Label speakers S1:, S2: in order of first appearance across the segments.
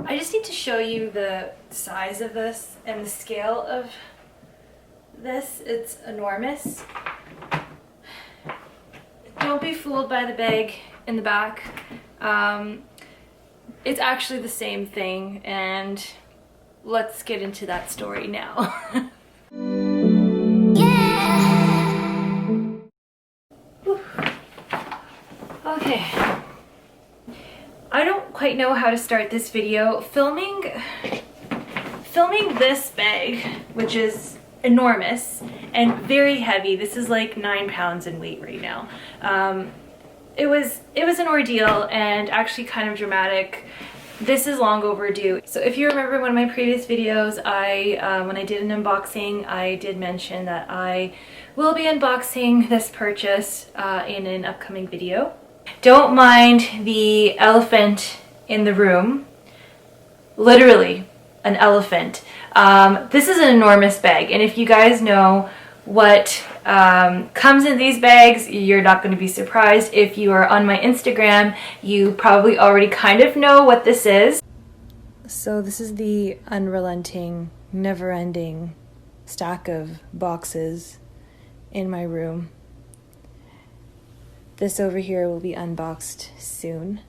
S1: I just need to show you the size of this and the scale of this. It's enormous. Don't be fooled by the bag in the back. It's actually the same thing, and let's get into that story now. Okay. I don't quite know how to start this video. Filming this bag, which is enormous and very heavy. This is like 9 pounds in weight right now. It was an ordeal and actually kind of dramatic. This is long overdue. So if you remember one of my previous videos, when I did an unboxing, I did mention that I will be unboxing this purchase in an upcoming video. Don't mind the elephant in the room. Literally an elephant. This is an enormous bag, and if you guys know what comes in these bags, you're not going to be surprised. If you are on my Instagram, you probably already kind of know what this is. So this is the unrelenting, never-ending stack of boxes in my room. This over here will be unboxed soon.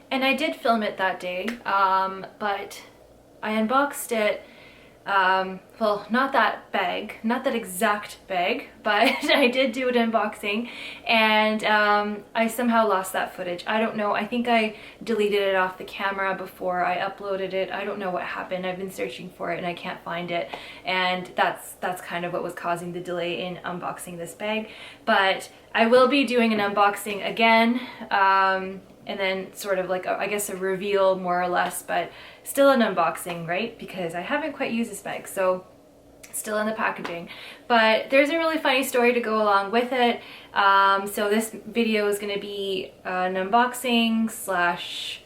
S1: And I did film it that day, but I unboxed it, well, not that bag, not that exact bag, but I did do an unboxing, and I somehow lost that footage. I don't know, I think I deleted it off the camera before I uploaded it. I don't know what happened. I've been searching for it and I can't find it, and that's kind of what was causing the delay in unboxing this bag. But I will be doing an unboxing again, and then sort of like, I guess, a reveal more or less, but still an unboxing, right? Because I haven't quite used this bag, so still in the packaging. But there's a really funny story to go along with it. So this video is gonna be an unboxing slash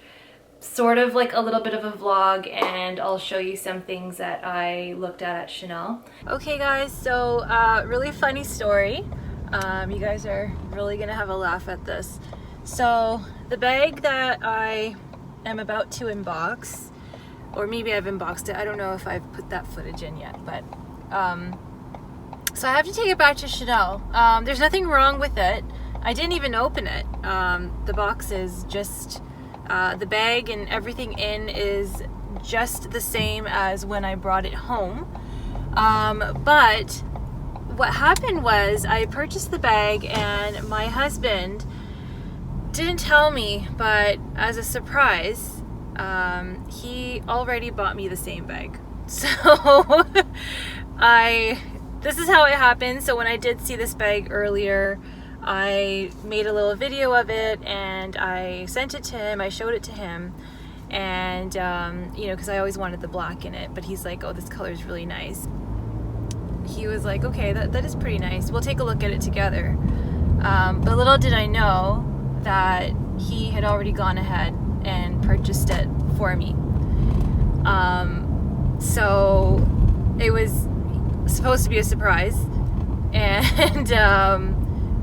S1: sort of like a little bit of a vlog, and I'll show you some things that I looked at Chanel. Okay guys, so really funny story. You guys are really gonna have a laugh at this. So the bag that I am about to unbox, or maybe I've unboxed it, I don't know if I've put that footage in yet, but so I have to take it back to Chanel. There's nothing wrong with it. I didn't even open it. The box is just, the bag and everything in is just the same as when I brought it home. But what happened was I purchased the bag and my husband didn't tell me, but as a surprise, he already bought me the same bag. So this is how it happened. So when I did see this bag earlier, I made a little video of it and I sent it to him. I showed it to him, and you know, because I always wanted the black in it, but he's like, oh, this color is really nice. He was like, okay, that is pretty nice. We'll take a look at it together. But little did I know that he had already gone ahead and purchased it for me. So it was supposed to be a surprise, and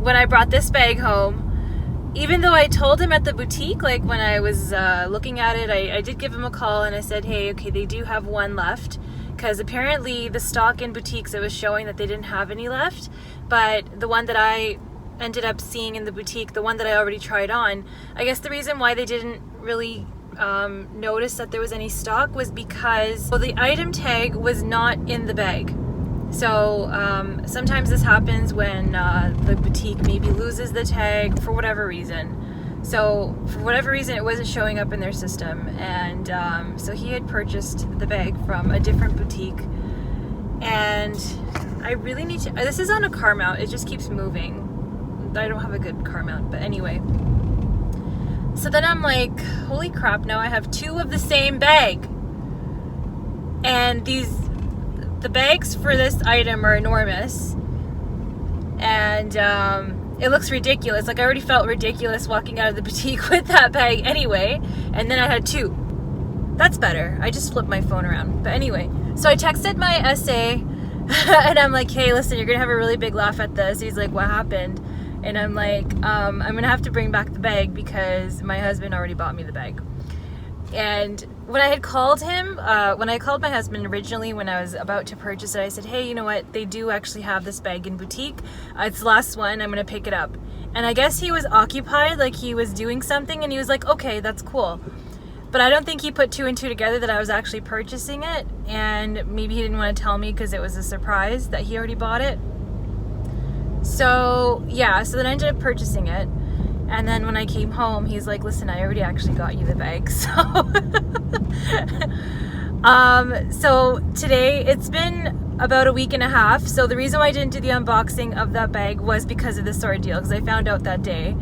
S1: when I brought this bag home, even though I told him at the boutique, like when I was looking at it, I did give him a call and I said, hey, okay, they do have one left, because apparently the stock in boutiques, it was showing that they didn't have any left, but the one that I ended up seeing in the boutique, the one that I already tried on, I guess the reason why they didn't really notice that there was any stock was because, well, the item tag was not in the bag. So sometimes this happens when the boutique maybe loses the tag for whatever reason. So for whatever reason, it wasn't showing up in their system, and so he had purchased the bag from a different boutique, and I really need to, this is on a car mount, it just keeps moving. I don't have a good car mount, but anyway. So then I'm like, holy crap, now I have two of the same bag. And the bags for this item are enormous. And it looks ridiculous. Like, I already felt ridiculous walking out of the boutique with that bag anyway. And then I had two. That's better. I just flipped my phone around. But anyway, so I texted my SA and I'm like, hey, listen, you're gonna have a really big laugh at this. He's like, what happened? And I'm like, I'm gonna have to bring back the bag because my husband already bought me the bag. And when I had called him, when I called my husband originally when I was about to purchase it, I said, hey, you know what, they do actually have this bag in boutique. It's the last one, I'm gonna pick it up. And I guess he was occupied, like he was doing something, and he was like, okay, that's cool. But I don't think he put 2 and 2 together that I was actually purchasing it, and maybe he didn't want to tell me because it was a surprise that he already bought it. So yeah, so then I ended up purchasing it. And then when I came home, he's like, listen, I already actually got you the bag. So today, it's been about a week and a half. So the reason why I didn't do the unboxing of that bag was because of this ordeal, because I found out that day.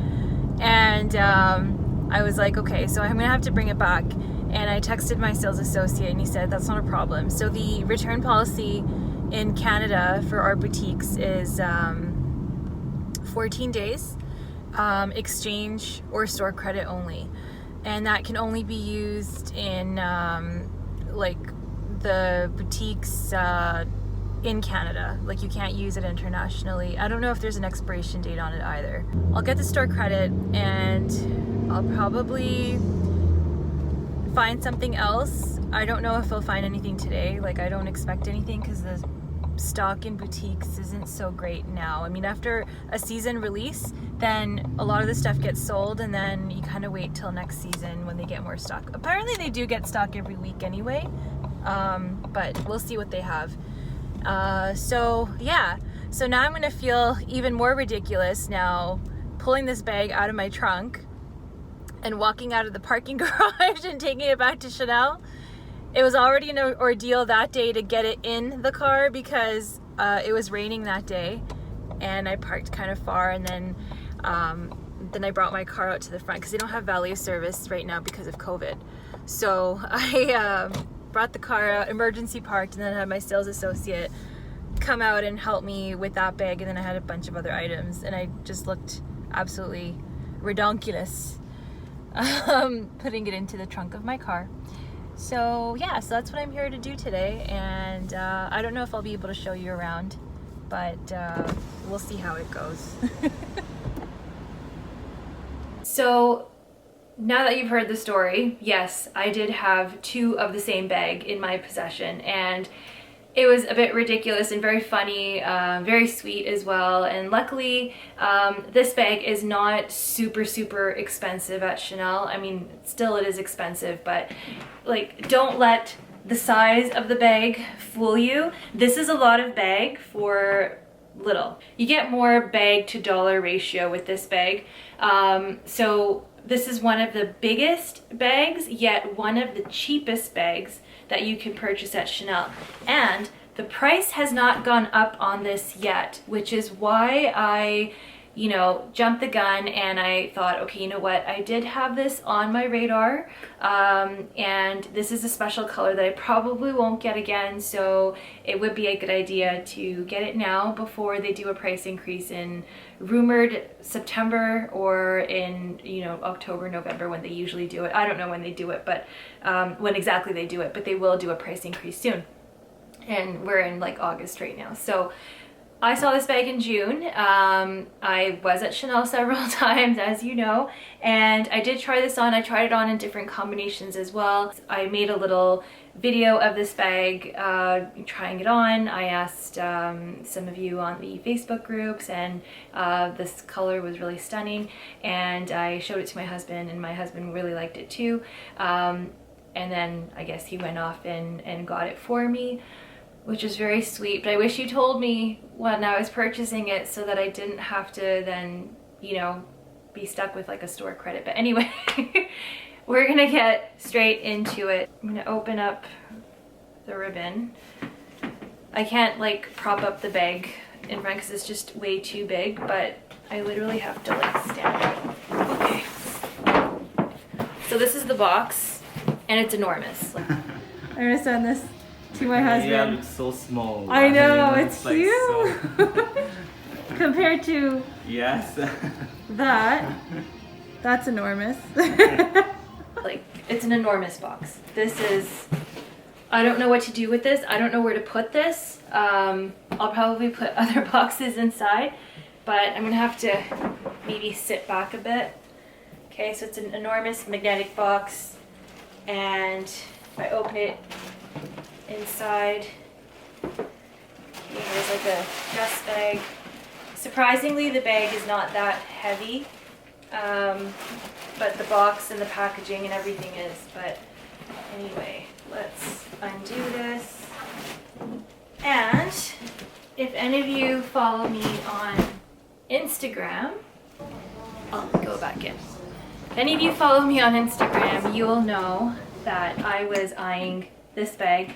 S1: And I was like, okay, so I'm gonna have to bring it back. And I texted my sales associate and he said, that's not a problem. So the return policy in Canada for our boutiques is 14 days, exchange or store credit only. And that can only be used in like the boutiques in Canada. Like you can't use it internationally. I don't know if there's an expiration date on it either. I'll get the store credit and I'll probably find something else. I don't know if I'll find anything today. Like I don't expect anything because the stock in boutiques isn't so great now. I mean, after a season release, then a lot of the stuff gets sold and then you kind of wait till next season when they get more stock. Apparently they do get stock every week anyway, but we'll see what they have. So yeah, so now I'm gonna feel even more ridiculous now pulling this bag out of my trunk and walking out of the parking garage and taking it back to Chanel. It was already an ordeal that day to get it in the car because it was raining that day and I parked kind of far, and then I brought my car out to the front because they don't have valet service right now because of COVID. So I brought the car out, emergency parked, and then I had my sales associate come out and help me with that bag, and then I had a bunch of other items and I just looked absolutely redonkulous putting it into the trunk of my car. So yeah, so that's what I'm here to do today, and I don't know if I'll be able to show you around, but we'll see how it goes. So now that you've heard the story, yes, I did have 2 of the same bag in my possession, and it was a bit ridiculous and very funny, very sweet as well. And luckily, this bag is not super expensive at Chanel. I mean, still it is expensive, but like, don't let the size of the bag fool you. This is a lot of bag for little. You get more bag to dollar ratio with this bag. So this is one of the biggest bags, yet one of the cheapest bags that you can purchase at Chanel. And the price has not gone up on this yet, which is why I, you know, jumped the gun and I thought, okay, you know what, I did have this on my radar, and this is a special color that I probably won't get again, so it would be a good idea to get it now before they do a price increase in rumored September or in, you know, October, November, when they usually do it. I don't know when they do it, but when exactly they do it, but they will do a price increase soon. And we're in like August right now. So I saw this bag in June. I was at Chanel several times, as you know, and I did try this on. I tried it on in different combinations as well. I made a little video of this bag trying it on. I asked some of you on the Facebook groups, and this color was really stunning, and I showed it to my husband, and my husband really liked it too. And then I guess he went off and got it for me, which is very sweet. But I wish you told me when I was purchasing it so that I didn't have to then, you know, be stuck with like a store credit. But anyway, we're gonna get straight into it. I'm gonna open up the ribbon. I can't like prop up the bag in front because it's just way too big, but I literally have to like stand up. Okay. So this is the box, and it's enormous. I'm gonna send this to my husband.
S2: Yeah, it's so small.
S1: I know, it's
S2: like
S1: huge.
S2: So...
S1: Compared to
S2: yes.
S1: that's enormous. Like, it's an enormous box. This is, I don't know what to do with this. I don't know where to put this. I'll probably put other boxes inside, but I'm gonna have to maybe sit back a bit. Okay, so it's an enormous magnetic box. And if I open it inside, here's like a dust bag. Surprisingly, the bag is not that heavy, but the box and the packaging and everything is. But anyway, let's undo this. And if any of you follow me on Instagram, I'll go back in. If any of you follow me on Instagram, you will know that I was eyeing this bag.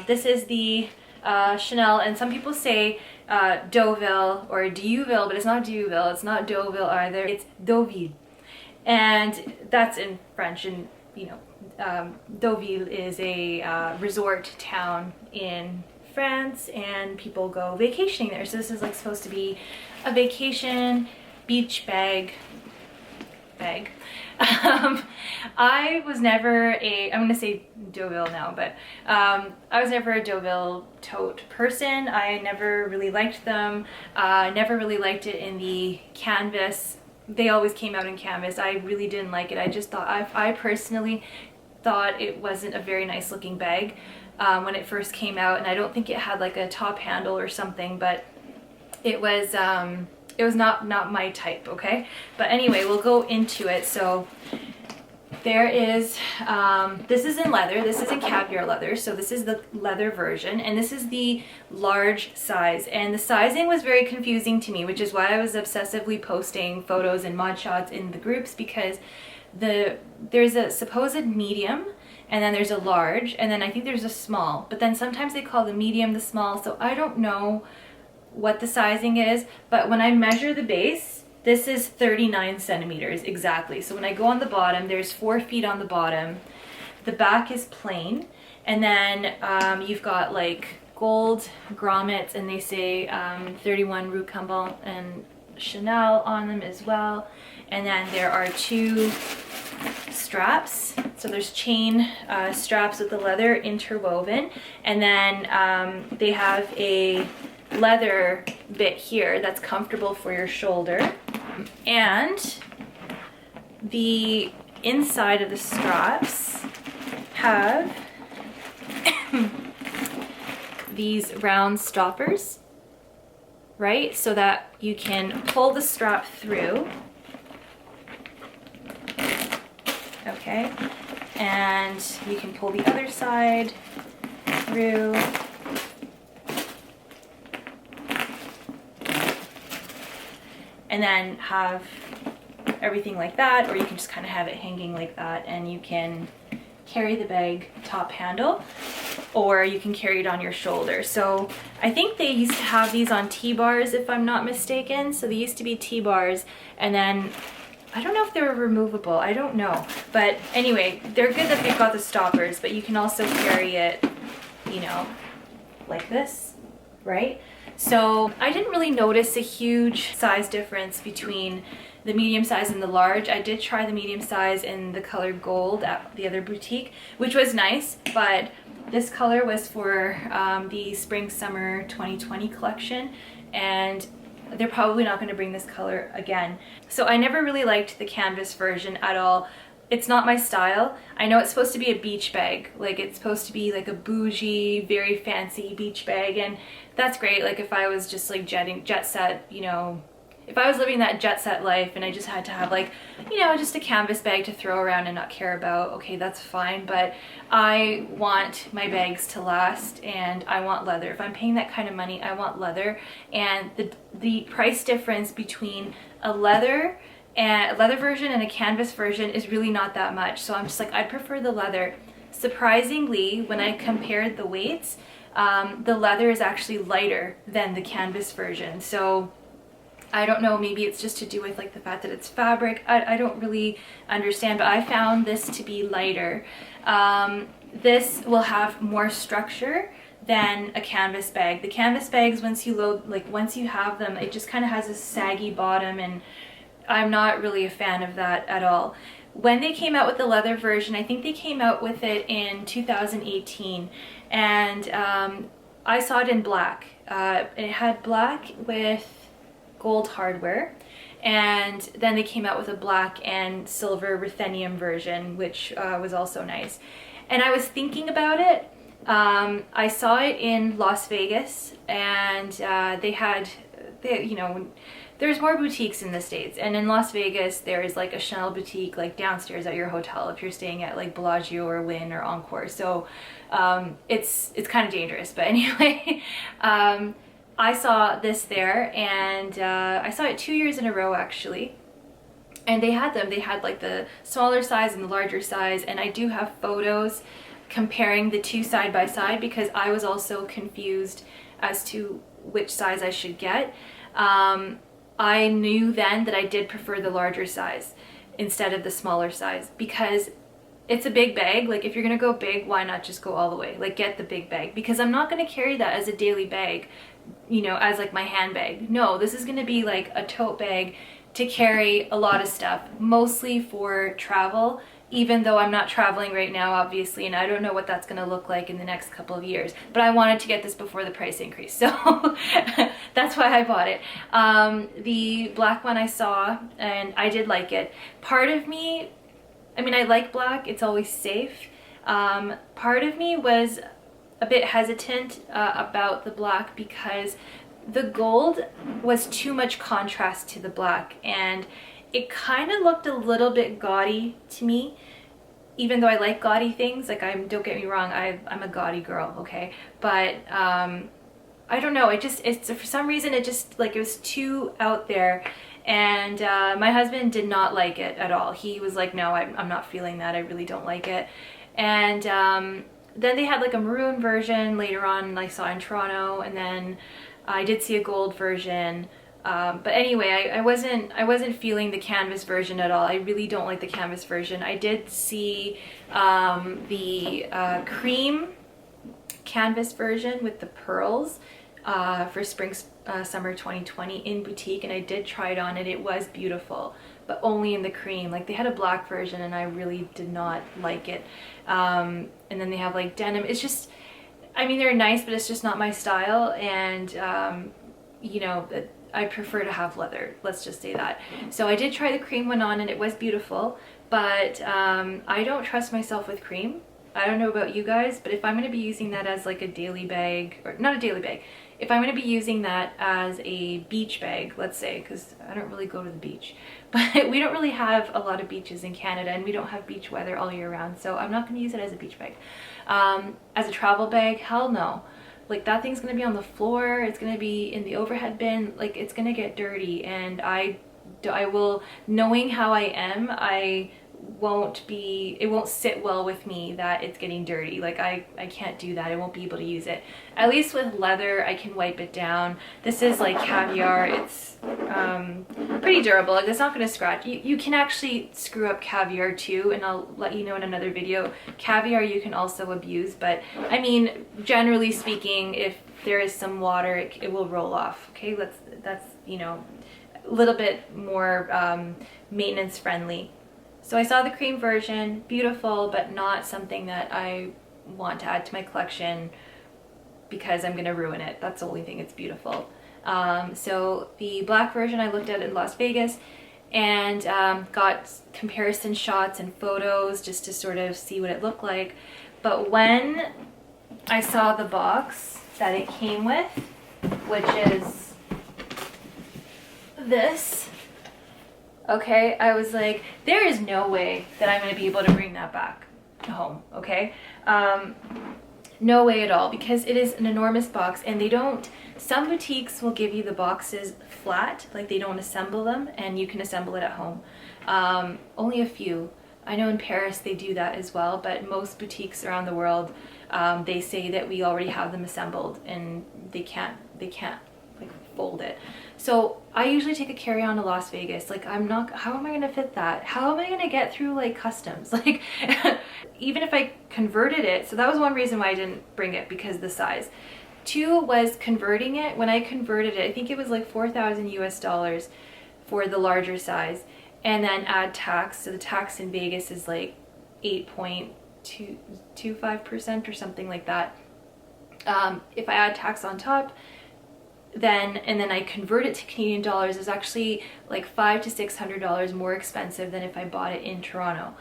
S1: This is the Chanel, and some people say Deauville or Deauville, but it's not Deauville, it's not Deauville either, it's Deauville. And that's in French, and you know, Deauville is a resort town in France, and people go vacationing there. So this is like supposed to be a vacation beach bag. I was never I'm gonna say Deauville now, but I was never a Deauville tote person. I never really liked them. Never really liked it in the canvas. They always came out in canvas. I really didn't like it. I just thought, I personally thought it wasn't a very nice looking bag when it first came out, and I don't think it had like a top handle or something, but it was not my type, okay? But anyway, we'll go into it. So there is, this is in leather, this is in caviar leather, so this is the leather version, and this is the large size. And the sizing was very confusing to me, which is why I was obsessively posting photos and mod shots in the groups, because there's a supposed medium, and then there's a large, and then I think there's a small, but then sometimes they call the medium the small, so I don't know what the sizing is. But when I measure the base, this is 39 centimeters exactly. So when I go on the bottom, there's 4 feet on the bottom. The back is plain, and then you've got like gold grommets, and they say 31 Rue Cambon and Chanel on them as well. And then there are 2 straps, so there's chain straps with the leather interwoven, and then they have a leather bit here that's comfortable for your shoulder. And the inside of the straps have these round stoppers, right, so that you can pull the strap through. Okay, and you can pull the other side through. And then have everything like that, or you can just kind of have it hanging like that, and you can carry the bag top handle, or you can carry it on your shoulder. So I think they used to have these on T-bars, if I'm not mistaken. So they used to be T-bars, and then I don't know if they were removable, I don't know. But anyway, they're good that they've got the stoppers, but you can also carry it, you know, like this, right? So I didn't really notice a huge size difference between the medium size and the large. I did try the medium size in the color gold at the other boutique, which was nice, but this color was for the spring summer 2020 collection, and they're probably not going to bring this color again. So I never really liked the canvas version at all. It's not my style. I know it's supposed to be a beach bag, like it's supposed to be like a bougie, very fancy beach bag, and that's great. Like if I was just like jet set, you know, if I was living that jet set life and I just had to have like, you know, just a canvas bag to throw around and not care about, okay, that's fine. But I want my bags to last, and I want leather. If I'm paying that kind of money, I want leather. And the price difference between a leather version and a canvas version is really not that much. So I'm just like, I prefer the leather. Surprisingly, when I compared the weights, the leather is actually lighter than the canvas version. So I don't know, maybe it's just to do with like the fact that it's fabric. I don't really understand, but I found this to be lighter. This will have more structure than a canvas bag. The canvas bags, once you load, like once you have them, it just kind of has a saggy bottom, and I'm not really a fan of that at all. When they came out with the leather version, I think they came out with it in 2018, and I saw it in black. It had black with gold hardware, And then they came out with a black and silver ruthenium version, which was also nice. And I was thinking about it. I saw it in Las Vegas, and you know, there's more boutiques in the States, and in Las Vegas there is like a Chanel boutique like downstairs at your hotel if you're staying at like Bellagio or Wynn or Encore. So it's kind of dangerous, but anyway, I saw this there, and I saw it 2 years in a row actually. And they had like the smaller size and the larger size, and I do have photos comparing the two side by side because I was also confused as to which size I should get. I knew then that I did prefer the larger size instead of the smaller size because it's a big bag. Like if you're gonna go big, why not just go all the way? Like get the big bag, because I'm not gonna carry that as a daily bag, you know, as like my handbag. No, this is gonna be like a tote bag to carry a lot of stuff, mostly for travel, even though I'm not traveling right now, obviously, and I don't know what that's gonna look like in the next couple of years. But I wanted to get this before the price increase, so that's why I bought it. The black one I saw, and I did like it. Part of me, I mean, I like black, it's always safe. Part of me was a bit hesitant about the black because the gold was too much contrast to the black, and it kind of looked a little bit gaudy to me, even though I like gaudy things. Like, don't get me wrong, I'm a gaudy girl, okay? But I don't know, it's for some reason it just, like, it was too out there, and my husband did not like it at all. He was like, no, I'm not feeling that, I really don't like it. And then they had like a maroon version later on I saw in Toronto, and then I did see a gold version. But anyway, I wasn't feeling the canvas version at all. I really don't like the canvas version. I did see the cream canvas version with the pearls for spring summer 2020 in boutique, and I did try it on, and it was beautiful, but only in the cream. Like, they had a black version and I really did not like it. And then they have like denim. It's just, I mean, they're nice, but it's just not my style, and you know, I prefer to have leather, let's just say that. So I did try the cream one on, and it was beautiful, but I don't trust myself with cream. I don't know about you guys, but if I'm going to be using that as like a daily bag, or not a daily bag, if I'm going to be using that as a beach bag, let's say, because I don't really go to the beach, but we don't really have a lot of beaches in Canada, and we don't have beach weather all year round, so I'm not going to use it as a beach bag. As a travel bag, hell no. Like, that thing's gonna be on the floor, it's gonna be in the overhead bin, like, it's gonna get dirty, and I will, knowing how I am, it won't sit well with me that it's getting dirty. Like, I can't do that. I won't be able to use it. At least with leather, I can wipe it down. This is like caviar. It's pretty durable. Like, it's not going to scratch. You can actually screw up caviar too, and I'll let you know in another video. Caviar you can also abuse, but I mean, generally speaking, if there is some water, it will roll off. Okay, that's you know, a little bit more maintenance friendly. So I saw the cream version, beautiful, but not something that I want to add to my collection because I'm gonna ruin it. That's the only thing. It's beautiful. So the black version I looked at in Las Vegas, and got comparison shots and photos just to sort of see what it looked like. But when I saw the box that it came with, which is this, okay, I was like, there is no way that I'm going to be able to bring that back home, okay? No way at all, because it is an enormous box, and they don't, some boutiques will give you the boxes flat, like they don't assemble them, and you can assemble it at home. Only a few. I know in Paris they do that as well, but most boutiques around the world, they say that we already have them assembled, and they can't like fold it. So I usually take a carry-on to Las Vegas. Like, how am I gonna fit that? How am I gonna get through like customs? Like, even if I converted it, so that was one reason why I didn't bring it, because the size. Two was converting it. When I converted it, I think it was like $4,000 US for the larger size, and then add tax. So the tax in Vegas is like 8.25% or something like that. If I add tax on top, and then I convert it to Canadian dollars, is actually like $500 to $600 more expensive than if I bought it in Toronto.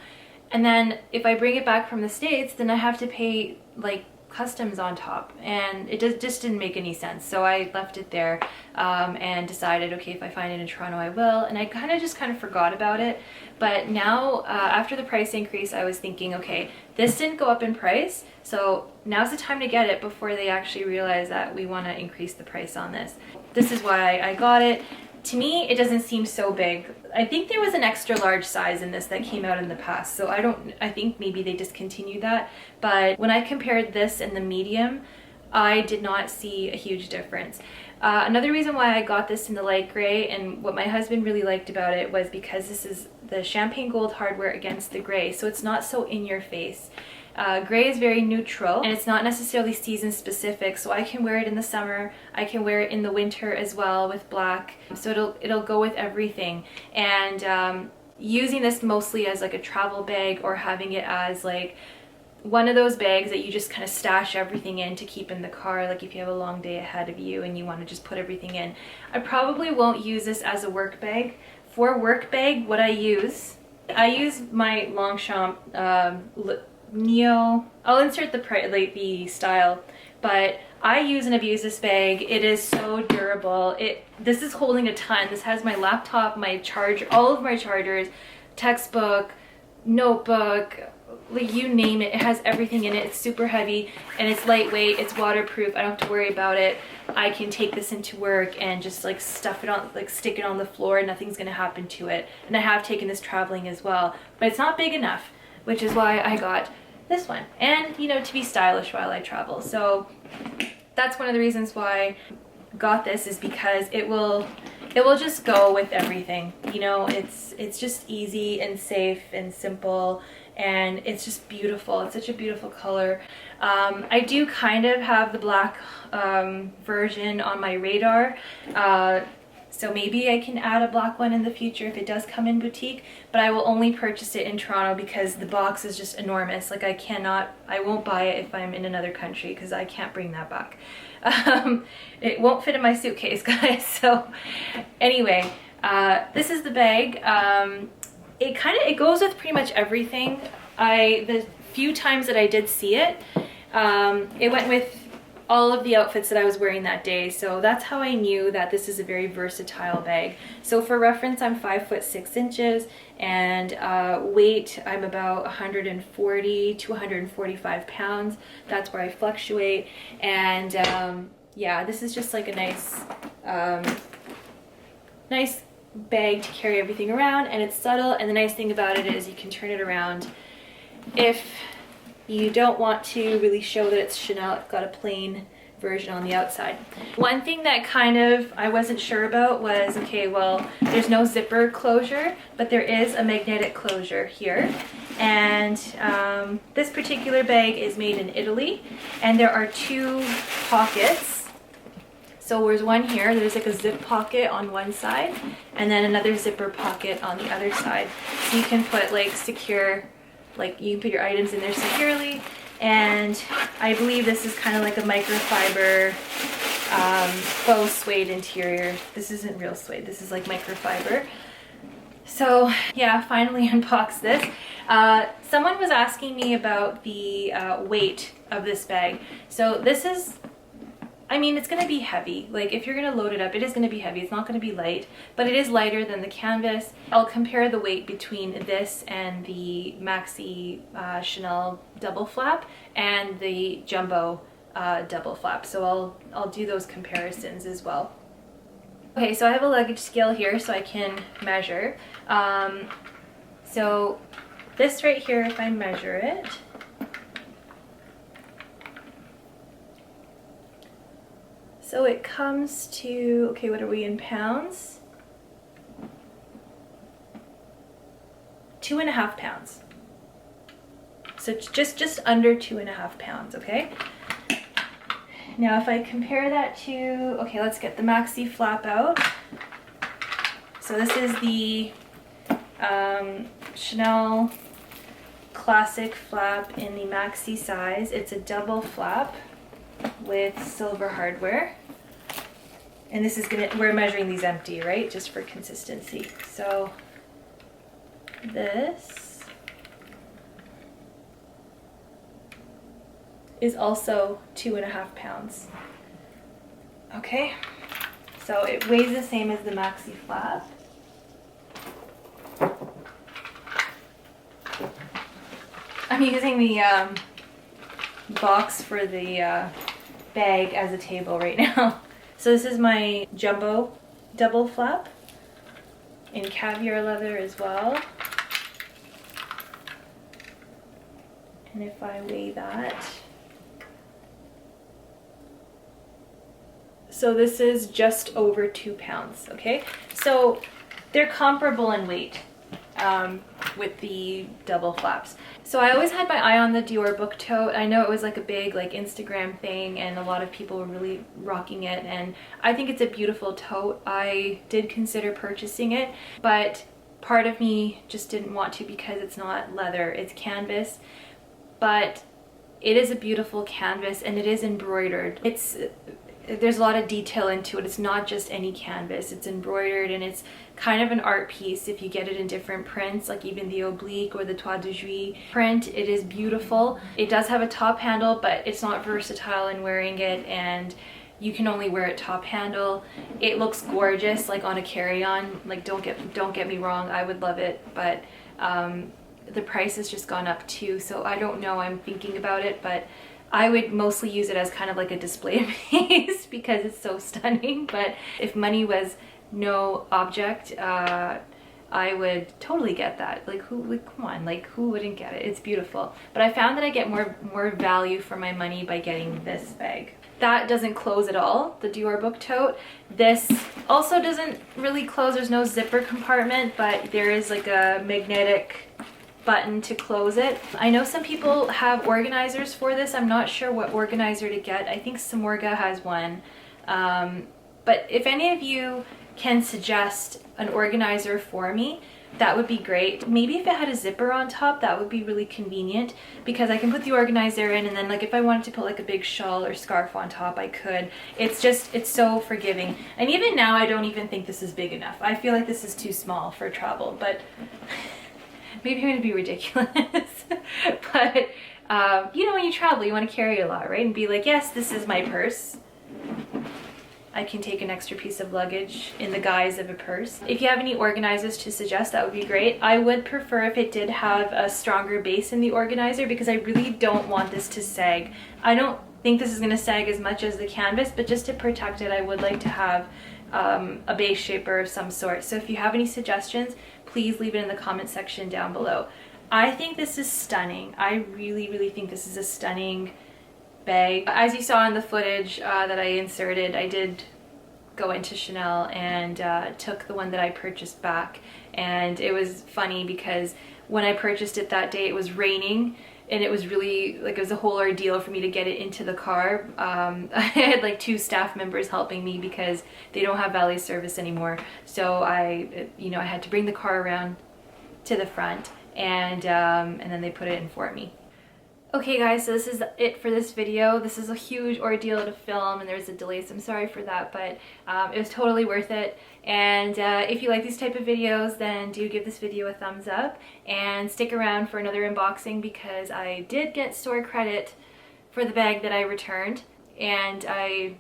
S1: And then if I bring it back from the States, then I have to pay like customs on top, and it just didn't make any sense. So I left it there and decided, okay, if I find it in Toronto, I will. And I kind of forgot about it. But now after the price increase, I was thinking, okay, this didn't go up in price, so now's the time to get it before they actually realize that we want to increase the price on this. This is why I got it. To me, it doesn't seem so big. I think there was an extra large size in this that came out in the past, so I think maybe they discontinued that. But when I compared this and the medium, I did not see a huge difference. Another reason why I got this in the light gray, and what my husband really liked about it, was because this is the champagne gold hardware against the gray, so it's not so in your face. Gray is very neutral, and it's not necessarily season specific, so I can wear it in the summer, I can wear it in the winter as well with black, so it'll go with everything. And using this mostly as like a travel bag, or having it as like one of those bags that you just kind of stash everything in to keep in the car, like if you have a long day ahead of you and you want to just put everything in. I probably won't use this as a work bag. For work bag, what I use my Longchamp Neo. I'll insert the style, but I use and abuse this bag. It is so durable. This is holding a ton. This has my laptop, my charger, all of my chargers, textbook, notebook, like you name it. It has everything in it. It's super heavy and it's lightweight. It's waterproof. I don't have to worry about it. I can take this into work and just like stuff it on, like stick it on the floor. Nothing's gonna happen to it. And I have taken this traveling as well, but it's not big enough, which is why I got this one. And you know, to be stylish while I travel. So that's one of the reasons why I got this, is because it will just go with everything. You know, it's just easy and safe and simple, and it's just beautiful. It's such a beautiful color. I do kind of have the black version on my radar, so maybe I can add a black one in the future if it does come in boutique, but I will only purchase it in Toronto because the box is just enormous. Like I won't buy it if I'm in another country because I can't bring that back. It won't fit in my suitcase, guys. So anyway, this is the bag. It goes with pretty much everything. The few times that I did see it, it went with all of the outfits that I was wearing that day. So that's how I knew that this is a very versatile bag. So for reference, I'm 5'6" and weight, I'm about 140 to 145 pounds. That's where I fluctuate. And yeah, this is just like a nice bag to carry everything around, and it's subtle. And the nice thing about it is you can turn it around if you don't want to really show that it's Chanel. It's got a plain version on the outside. One thing that kind of I wasn't sure about was, okay, well, there's no zipper closure, but there is a magnetic closure here. And this particular bag is made in Italy, and there are two pockets. So there's one here, there's like a zip pocket on one side, and then another zipper pocket on the other side. So you can put like you can put your items in there securely. And I believe this is kind of like a microfiber faux suede interior. This isn't real suede, this is like microfiber. So yeah, finally unboxed this. Someone was asking me about the weight of this bag. So this is, I mean, it's going to be heavy. Like if you're going to load it up, it is going to be heavy. It's not going to be light, but it is lighter than the canvas. I'll compare the weight between this and the maxi Chanel double flap and the jumbo double flap. So I'll do those comparisons as well. Okay, so I have a luggage scale here so I can measure. So this right here, if I measure it, so it comes to, okay, what are we in pounds? 2.5 pounds. So it's just under 2.5 pounds, okay? Now if I compare that to, okay, let's get the maxi flap out. So this is the Chanel classic flap in the maxi size. It's a double flap with silver hardware. And this is we're measuring these empty, right? Just for consistency. So this is also 2.5 pounds. Okay, so it weighs the same as the maxi flap. I'm using the box for the bag as a table right now. So this is my jumbo double flap in caviar leather as well. And if I weigh that, so this is just over 2 pounds, okay? So they're comparable in weight with the double flaps. So I always had my eye on the Dior book tote. I know it was like a big like Instagram thing and a lot of people were really rocking it, and I think it's a beautiful tote. I did consider purchasing it, but part of me just didn't want to because it's not leather, it's canvas. But it is a beautiful canvas and it is embroidered. There's a lot of detail into it. It's not just any canvas. It's embroidered and it's kind of an art piece if you get it in different prints, like even the oblique or the toit de juillet print. It is beautiful. It does have a top handle, but it's not versatile in wearing it, and you can only wear it top handle. It looks gorgeous like on a carry-on. Like don't get me wrong, I would love it, but the price has just gone up too, so I don't know. I'm thinking about it, but I would mostly use it as kind of like a display piece because it's so stunning. But if money was no object, I would totally get that. Like come on, like who wouldn't get it? It's beautiful. But I found that I get more value for my money by getting this bag. That doesn't close at all, the Dior book tote. This also doesn't really close. There's no zipper compartment, but there is like a magnetic button to close it. I know some people have organizers for this. I'm not sure what organizer to get. I think Samorga has one. But if any of you can suggest an organizer for me, that would be great. Maybe if it had a zipper on top, that would be really convenient because I can put the organizer in, and then like if I wanted to put like a big shawl or scarf on top, I could. It's so forgiving. And even now, I don't even think this is big enough. I feel like this is too small for travel, but maybe I'm gonna be ridiculous. But you know, when you travel, you want to carry a lot, right? And be like, yes, this is my purse. I can take an extra piece of luggage in the guise of a purse. If you have any organizers to suggest, that would be great. I would prefer if it did have a stronger base in the organizer because I really don't want this to sag. I don't think this is gonna sag as much as the canvas, but just to protect it, I would like to have a base shaper of some sort. So if you have any suggestions, please leave it in the comment section down below. I think this is stunning. I really think this is a stunning bag. As you saw in the footage that I inserted, I did go into Chanel and took the one that I purchased back. And it was funny because when I purchased it that day, it was raining and it was really like, it was a whole ordeal for me to get it into the car. I had like 2 staff members helping me because they don't have valet service anymore. So I had to bring the car around to the front, and then they put it in for me. Okay guys, so this is it for this video. This is a huge ordeal to film and there's a delay, so I'm sorry for that, but it was totally worth it. And if you like these type of videos, then do give this video a thumbs up and stick around for another unboxing because I did get store credit for the bag that I returned, and I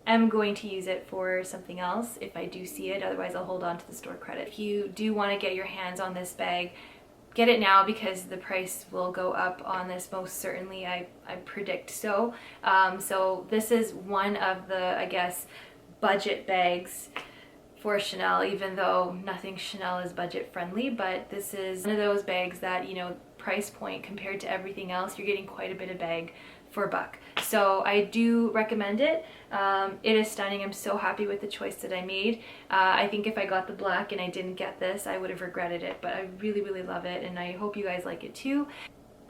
S1: am going to use it for something else if I do see it. Otherwise I'll hold on to the store credit. If you do want to get your hands on this bag, get it now because the price will go up on this most certainly. I predict so. So this is one of the, I guess, budget bags for Chanel, even though nothing Chanel is budget friendly, but this is one of those bags that, you know, price point compared to everything else, you're getting quite a bit of bag for a buck. So I do recommend it. It is stunning. I'm so happy with the choice that I made. I think if I got the black and I didn't get this, I would have regretted it, but I really love it, and I hope you guys like it too.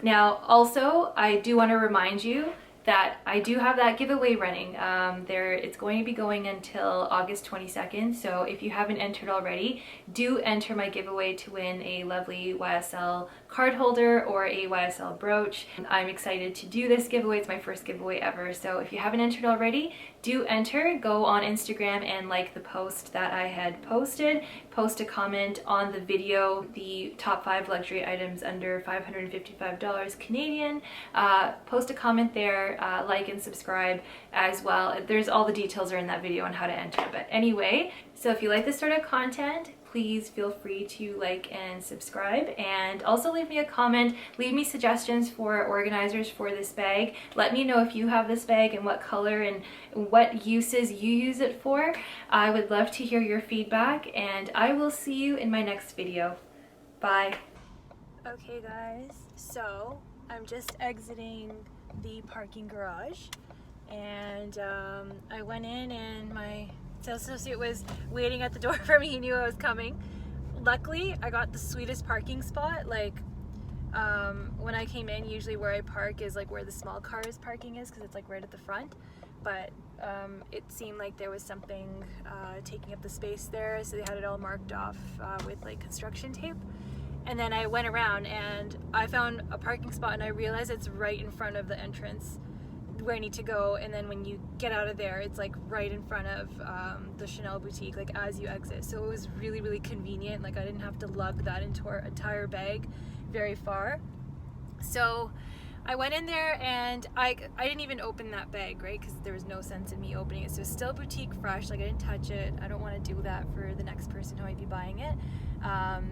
S1: Now also, I do want to remind you that I do have that giveaway running. It's going to be going until August 22nd, so if you haven't entered already, do enter my giveaway to win a lovely YSL card holder or a YSL brooch. I'm excited to do this giveaway. It's my first giveaway ever, so if you haven't entered already, do enter. Go on Instagram and like the post that I had posted. Post a comment on the video, the top 5 luxury items under $555 Canadian. Post a comment there, like and subscribe as well. There's all the details are in that video on how to enter. But anyway, so if you like this sort of content, please feel free to like and subscribe, and also leave me a comment. Leave me suggestions for organizers for this bag. Let me know if you have this bag and what color and what uses you use it for. I would love to hear your feedback, and I will see you in my next video. Bye. Okay guys, so I'm just exiting the parking garage, and I went in and my sales associate was waiting at the door for me. He knew I was coming. Luckily, I got the sweetest parking spot. Like, when I came in, usually where I park is like where the small cars parking is, because it's like right at the front. But it seemed like there was something taking up the space there, so they had it all marked off with like construction tape. And then I went around and I found a parking spot, and I realized it's right in front of the entrance where I need to go. And then when you get out of there, it's like right in front of the Chanel boutique, like as you exit. So it was really, really convenient. Like I didn't have to lug that entire bag very far. So I went in there and I didn't even open that bag, right? Because there was no sense in me opening it. So it's still boutique fresh. Like I didn't touch it. I don't want to do that for the next person who might be buying it.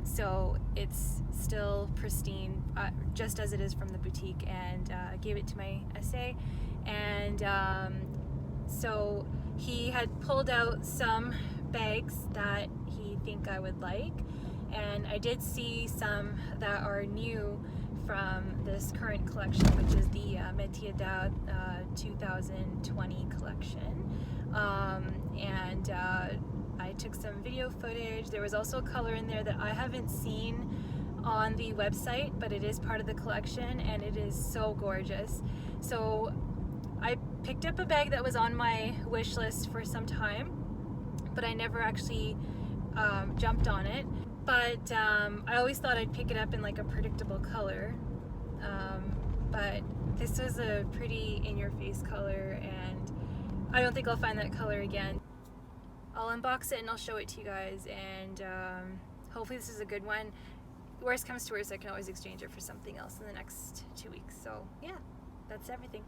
S1: So it's still pristine, just as it is from the boutique, and I gave it to my SA. And so he had pulled out some bags that he think I would like, and I did see some that are new from this current collection, which is the Métier d'Art 2020 collection. And I took some video footage. There was also a color in there that I haven't seen on the website, but it is part of the collection, and it is so gorgeous. So I picked up a bag that was on my wish list for some time, but I never actually jumped on it. But I always thought I'd pick it up in like a predictable color. But this was a pretty in-your-face color, and I don't think I'll find that color again. I'll unbox it and I'll show it to you guys, and hopefully this is a good one. Worst comes to worst, I can always exchange it for something else in the next 2 weeks. So yeah, that's everything.